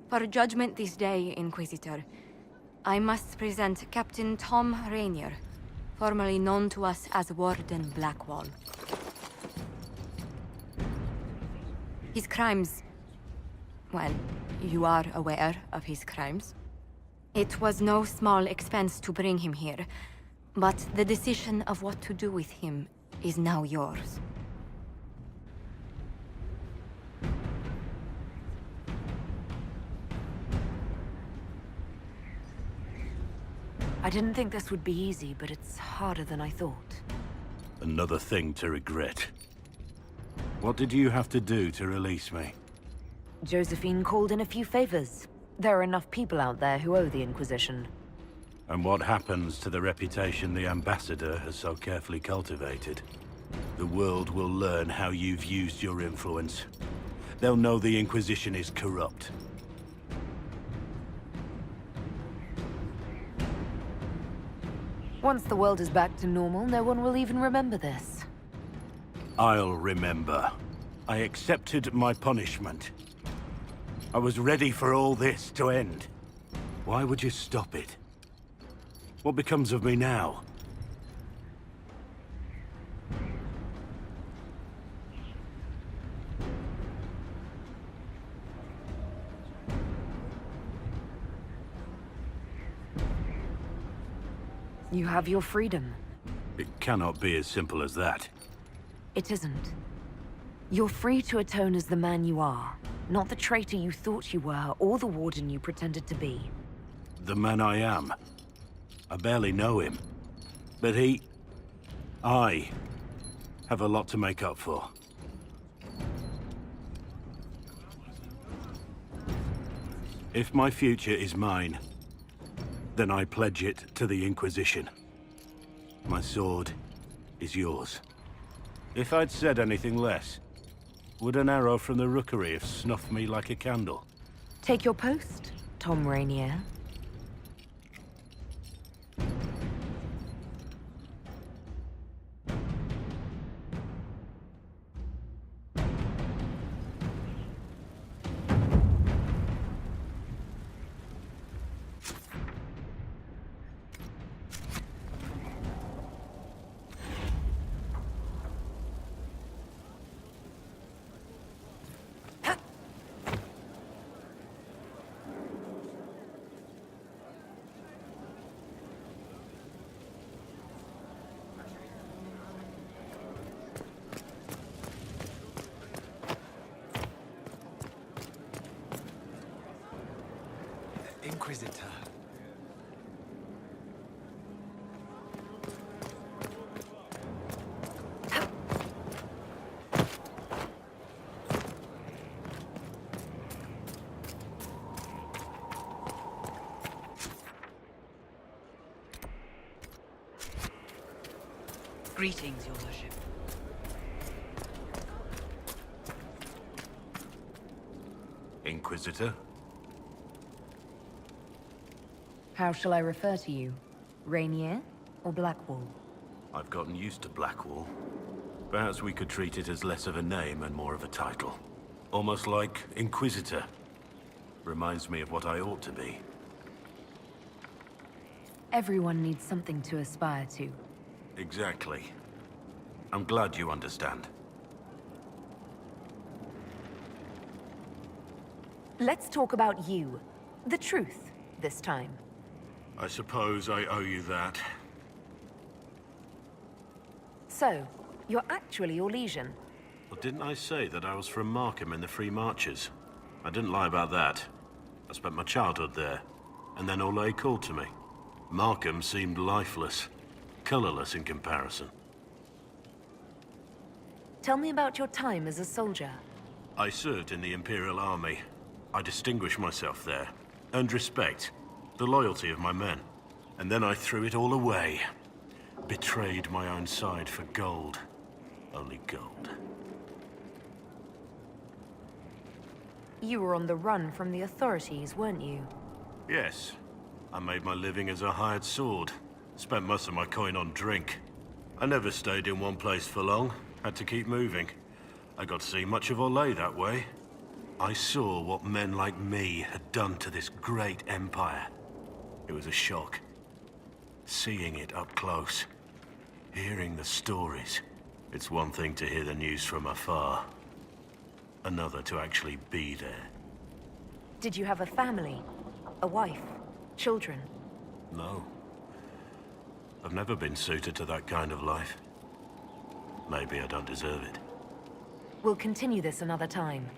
For judgment this day, Inquisitor, I must present Captain Tom Rainier, formerly known to us as Warden Blackwall. His crimes... well, you are aware of his crimes. It was no small expense to bring him here, but the decision of what to do with him is now yours. I didn't think this would be easy, but it's harder than I thought. Another thing to regret. What did you have to do to release me? Josephine called in a few favors. There are enough people out there who owe the Inquisition. And what happens to the reputation the Ambassador has so carefully cultivated? The world will learn how you've used your influence. They'll know the Inquisition is corrupt. Once the world is back to normal, no one will even remember this. I'll remember. I accepted my punishment. I was ready for all this to end. Why would you stop it? What becomes of me now? You have your freedom. It cannot be as simple as that. It isn't. You're free to atone as the man you are, not the traitor you thought you were, or the warden you pretended to be. The man I am. I barely know him. But I have a lot to make up for. If my future is mine, then I pledge it to the Inquisition. My sword is yours. If I'd said anything less, would an arrow from the rookery have snuffed me like a candle? Take your post, Tom Rainier. Inquisitor. Greetings, Your Worship. Inquisitor? How shall I refer to you? Rainier or Blackwall? I've gotten used to Blackwall. Perhaps we could treat it as less of a name and more of a title. Almost like Inquisitor. Reminds me of what I ought to be. Everyone needs something to aspire to. Exactly. I'm glad you understand. Let's talk about you. The truth, this time. I suppose I owe you that. So, you're actually Orlesian. Well, didn't I say that I was from Markham in the Free Marches? I didn't lie about that. I spent my childhood there, and then Orlais called to me. Markham seemed lifeless, colorless in comparison. Tell me about your time as a soldier. I served in the Imperial Army. I distinguished myself there, earned respect, the loyalty of my men. And then I threw it all away. Betrayed my own side for gold. Only gold. You were on the run from the authorities, weren't you? Yes. I made my living as a hired sword. Spent most of my coin on drink. I never stayed in one place for long. Had to keep moving. I got to see much of Orlais that way. I saw what men like me had done to this great empire. It was a shock. Seeing it up close, hearing the stories. It's one thing to hear the news from afar, another to actually be there. Did you have a family? A wife? Children? No. I've never been suited to that kind of life. Maybe I don't deserve it. We'll continue this another time.